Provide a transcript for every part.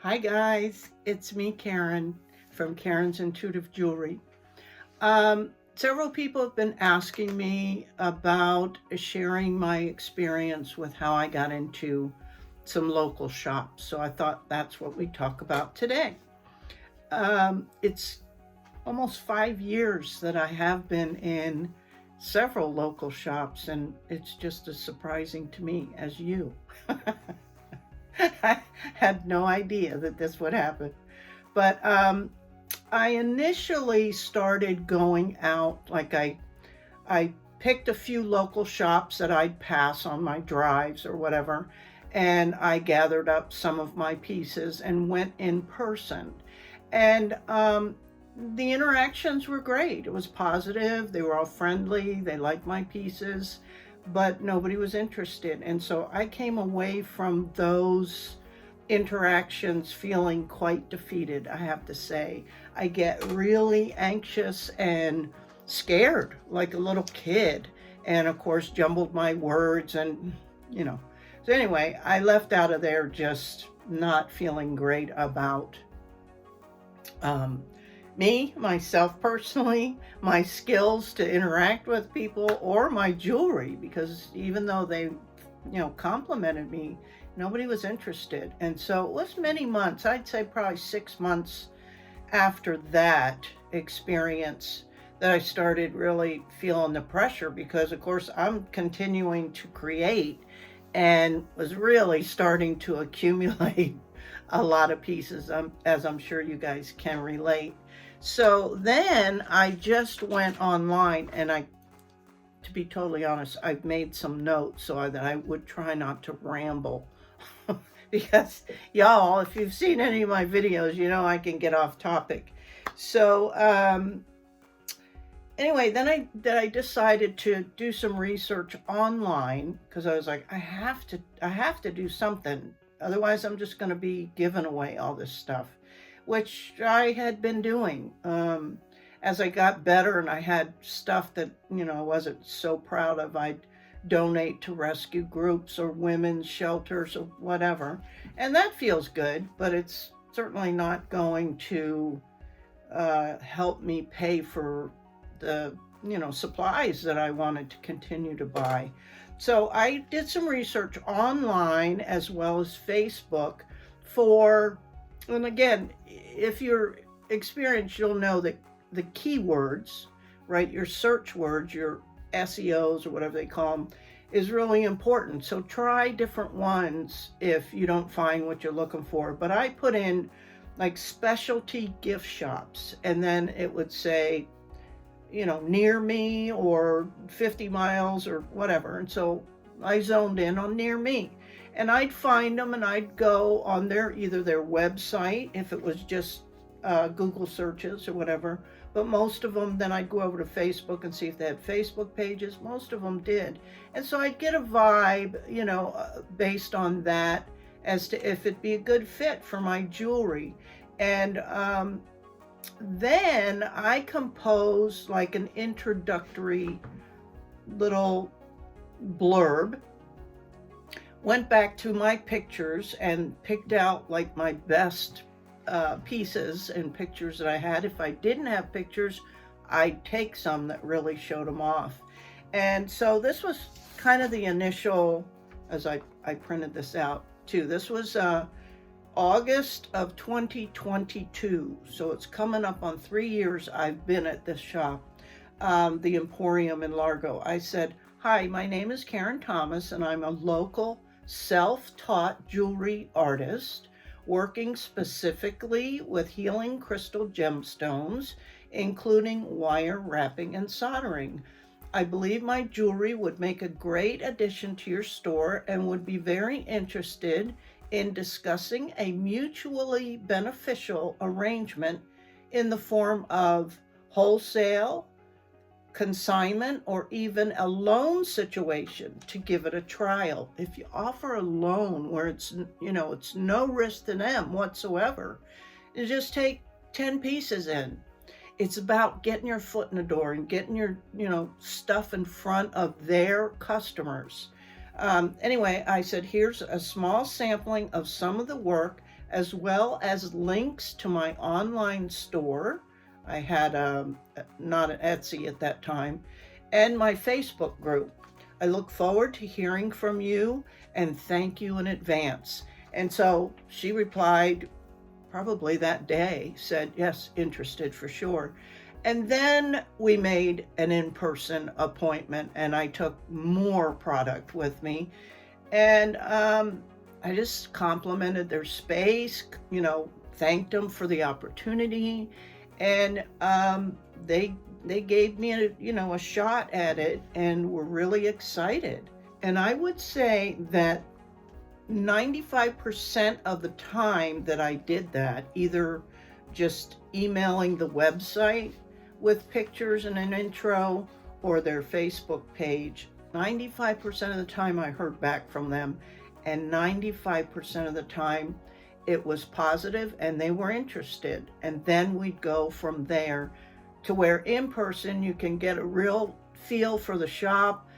Hi guys, it's me, Karen, from Karen's Intuitive Jewelry. Several people have been asking me about sharing my experience with how I got into some local shops, so I thought that's what we talk about today. It's almost 5 years that I have been in several local shops, and it's just as surprising to me as you. I had no idea that this would happen. But I initially started going out, I picked a few local shops that I'd pass on my drives or whatever, and I gathered up some of my pieces and went in person. And the interactions were great. It was positive. They were all friendly. They liked my pieces, but nobody was interested. And so I came away from those interactions feeling quite defeated, I have to say. I get really anxious and scared like a little kid, and of course, jumbled my words and, you know. So, anyway, I left out of there just not feeling great about um, me, myself personally, my skills to interact with people, or my jewelry, because even though they, complimented me, nobody was interested. And so it was many months, I'd say probably 6 months after that experience that I started really feeling the pressure because, of course, I'm continuing to create and was really starting to accumulate a lot of pieces, as I'm sure you guys can relate. So then I just went online and to be totally honest, I've made some notes so that I would try not to ramble. Because y'all, if you've seen any of my videos, you know I can get off topic. So anyway, then I decided to do some research online because I was like, I have to do something. Otherwise, I'm just going to be giving away all this stuff, which I had been doing. As I got better and I had stuff that, I wasn't so proud of, I'd donate to rescue groups or women's shelters or whatever. And that feels good, but it's certainly not going to help me pay for the, supplies that I wanted to continue to buy. So I did some research online as well as Facebook for, and again, if you're experienced, you'll know that the keywords, right, your search words, your SEOs or whatever they call them, is really important. So try different ones if you don't find what you're looking for. But I put in like specialty gift shops, and then it would say, near me or 50 miles or whatever. And so I zoned in on near me. And I'd find them and I'd go on either their website, if it was just Google searches or whatever. But most of them, then I'd go over to Facebook and see if they had Facebook pages. Most of them did. And so I'd get a vibe, based on that as to if it'd be a good fit for my jewelry. And then I composed like an introductory little blurb, went back to my pictures and picked out like my best pieces and pictures that I had. If I didn't have pictures, I'd take some that really showed them off. And so this was kind of the initial, as I printed this out too. This was August of 2022. So it's coming up on 3 years I've been at this shop, the Emporium in Largo. I said, "Hi, my name is Karen Thomas, and I'm a local self-taught jewelry artist working specifically with healing crystal gemstones, including wire wrapping and soldering. I believe my jewelry would make a great addition to your store and would be very interested in discussing a mutually beneficial arrangement in the form of wholesale, consignment, or even a loan situation to give it a trial. If you offer a loan where it's no risk to them whatsoever, you just take 10 pieces in. It's about getting your foot in the door and getting your stuff in front of their customers." Anyway, I said, "Here's a small sampling of some of the work as well as links to my online store. I had not an Etsy at that time, and my Facebook group. I look forward to hearing from you and thank you in advance. And so she replied probably that day, said, yes, interested for sure. And then we made an in-person appointment, and I took more product with me. And I just complimented their space, thanked them for the opportunity. And they gave me a shot at it and were really excited. And I would say that 95% of the time that I did that, either just emailing the website with pictures and an intro or their Facebook page, 95% of the time I heard back from them, and 95% of the time it was positive and they were interested. And then we'd go from there to where in person you can get a real feel for the shop,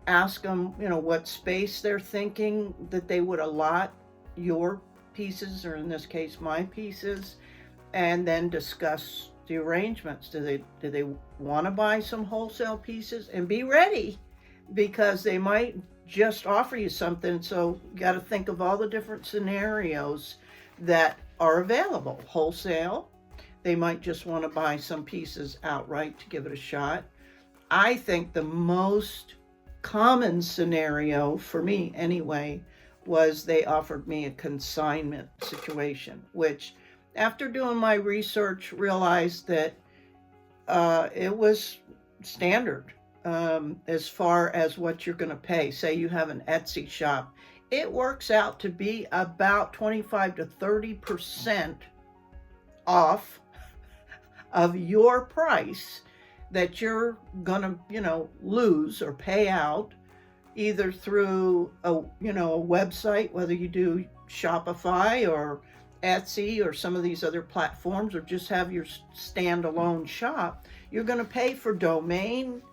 ask them, what space they're thinking that they would allot your pieces, or in this case, my pieces, and then discuss the arrangements. Do they want to buy some wholesale pieces? And be ready, because they might just offer you something. So you got to think of all the different scenarios that are available. Wholesale, they might just want to buy some pieces outright to give it a shot. I think the most common scenario for me anyway was they offered me a consignment situation, which after doing my research realized that it was standard as far as what you're going to pay. Say you have an Etsy shop, it works out to be about 25 to 30% off of your price that you're gonna, lose or pay out, either through a website, whether you do Shopify or Etsy or some of these other platforms, or just have your standalone shop. You're gonna pay for domain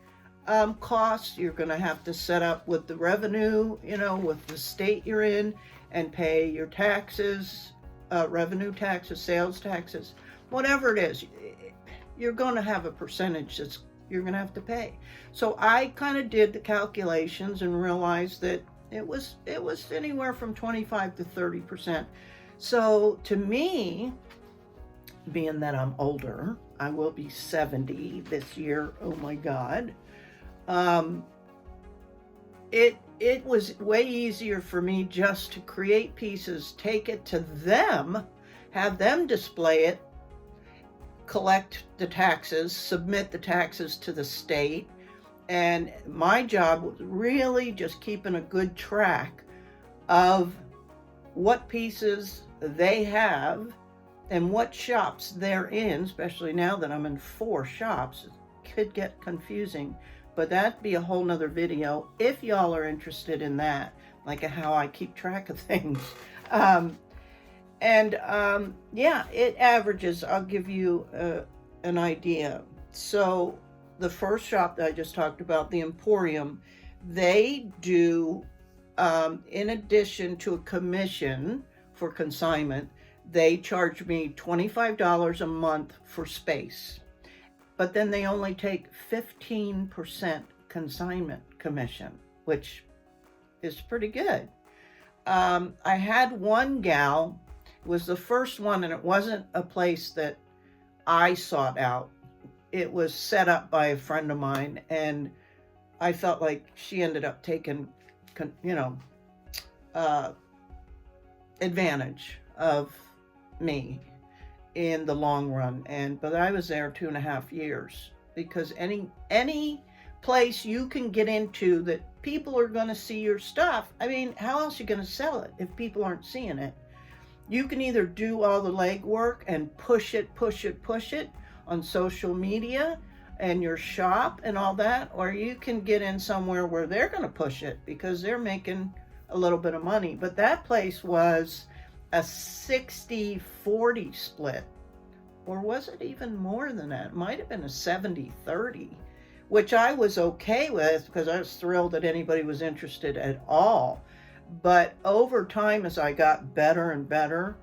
costs. You're gonna have to set up with the revenue, with the state you're in, and pay your taxes, revenue taxes, sales taxes, whatever it is. You're going to have a percentage that you're going to have to pay. So I kind of did the calculations and realized that it was anywhere from 25 to 30%. So to me, being that I'm older, I will be 70 this year. Oh my God. It was way easier for me just to create pieces, take it to them, have them display it, collect the taxes, submit the taxes to the state. And my job was really just keeping a good track of what pieces they have and what shops they're in, especially now that I'm in 4 shops. It could get confusing, but that'd be a whole nother video if y'all are interested in that, like how I keep track of things. It averages, I'll give you an idea. So the first shop that I just talked about, the Emporium, they do, in addition to a commission for consignment, they charge me $25 a month for space. But then they only take 15% consignment commission, which is pretty good. I had one gal, it was the first one, and it wasn't a place that I sought out. It was set up by a friend of mine, and I felt like she ended up taking, advantage of me in the long run. But I was there 2.5 years, because any place you can get into that people are going to see your stuff, I mean, how else are you going to sell it if people aren't seeing it? You can either do all the legwork and push it on social media and your shop and all that, or you can get in somewhere where they're going to push it because they're making a little bit of money. But that place was a 60-40 split, or was it even more than that? It might have been a 70-30, which I was okay with because I was thrilled that anybody was interested at all. But over time, as I got better and better,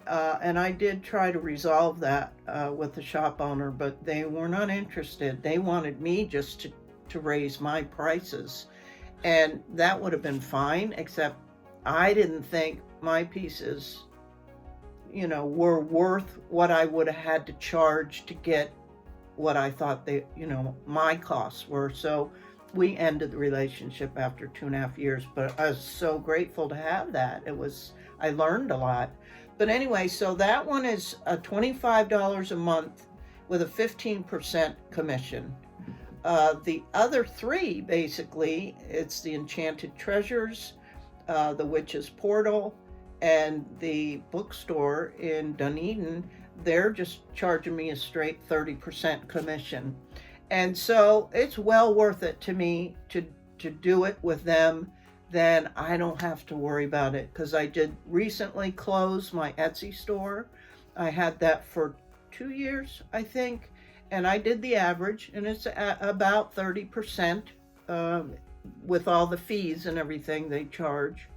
And I did try to resolve that with the shop owner, but they were not interested. They wanted me just to raise my prices. And that would have been fine, except I didn't think my pieces, were worth what I would have had to charge to get what I thought my costs were. So we ended the relationship after 2.5 years, but I was so grateful to have that. I learned a lot. But anyway, so that one is $25 a month with a 15% commission. The other three, basically, it's the Enchanted Treasures, the Witch's Portal, and the bookstore in Dunedin. They're just charging me a straight 30% commission. And so it's well worth it to me to do it with them. Then I don't have to worry about it, because I did recently close my Etsy store. I had that for 2 years, I think, and I did the average, and it's about 30% with all the fees and everything they charge.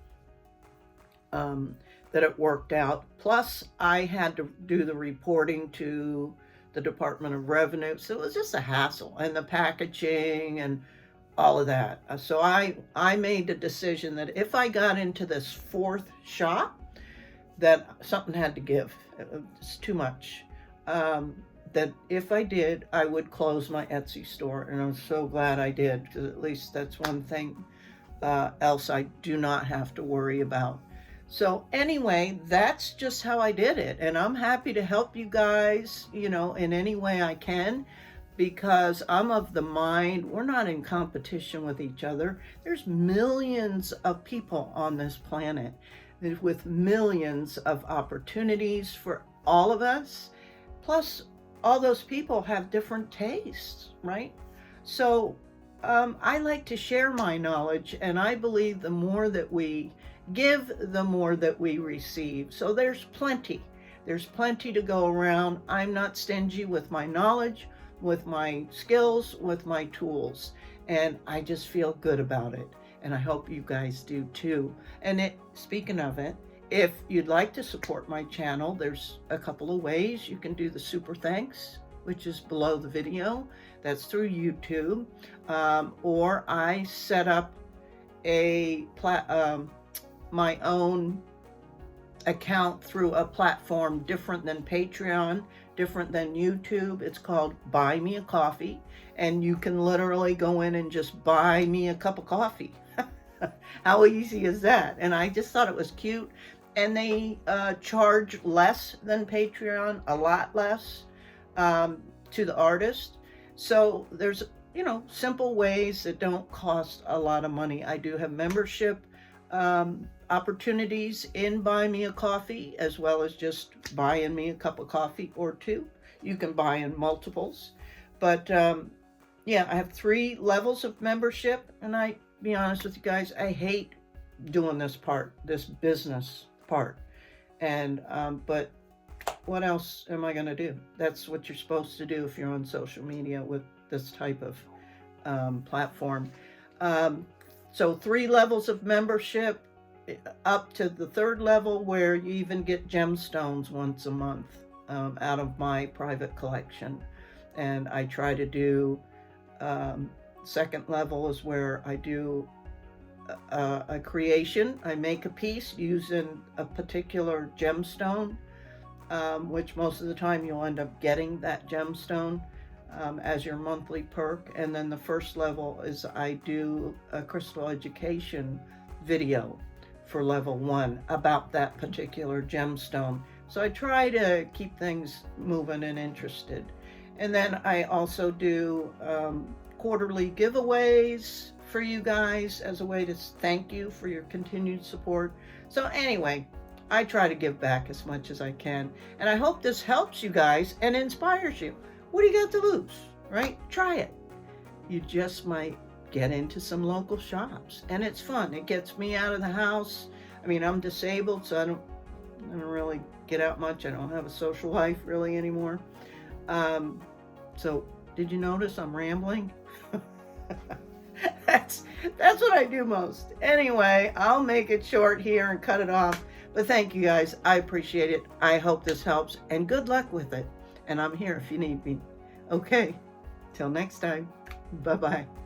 That it worked out. Plus, I had to do the reporting to the Department of Revenue, so it was just a hassle, and the packaging and all of that. So I made the decision that if I got into this fourth shop, that something had to give. It's too much. That if I did, I would close my Etsy store, and I'm so glad I did, because at least that's one thing else I do not have to worry about. So anyway, that's just how I did it, and I'm happy to help you guys, in any way I can, because I'm of the mind we're not in competition with each other. There's millions of people on this planet with millions of opportunities for all of us. Plus, all those people have different tastes, right? So I like to share my knowledge, and I believe the more that we give, the more that we receive. So there's plenty to go around. I'm not stingy with my knowledge, with my skills, with my tools, and I just feel good about it, and I hope you guys do too. And speaking of it, if you'd like to support my channel, there's a couple of ways. You can do the super thanks, which is below the video. That's through YouTube, or I set up my own account through a platform different than Patreon, different than YouTube. It's called Buy Me a Coffee, and you can literally go in and just buy me a cup of coffee. How easy is that? And I just thought it was cute. And they charge less than Patreon, a lot less, to the artist. So there's simple ways that don't cost a lot of money. I do have membership opportunities in Buy Me a Coffee, as well as just buying me a cup of coffee or two. You can buy in multiples. But yeah, I have 3 levels of membership, and I be honest with you guys, I hate doing this business part. And but what else am I going to do? That's what you're supposed to do if you're on social media with this type of platform. So 3 levels of membership, up to the 3rd level, where you even get gemstones once a month out of my private collection. And I try to do 2nd level is where I do a creation. I make a piece using a particular gemstone, which most of the time you'll end up getting that gemstone as your monthly perk. And then the 1st level is I do a crystal education video for level 1 about that particular gemstone. So I try to keep things moving and interested. And then I also do quarterly giveaways for you guys as a way to thank you for your continued support. So anyway, I try to give back as much as I can, and I hope this helps you guys and inspires you. What do you got to lose, right? Try it. You just might get into some local shops, and it's fun. It gets me out of the house. I mean, I'm disabled, so I don't really get out much. I don't have a social life really anymore. So did you notice I'm rambling? That's what I do most. Anyway, I'll make it short here and cut it off. But thank you guys. I appreciate it. I hope this helps, and good luck with it. And I'm here if you need me. Okay, till next time. Bye bye.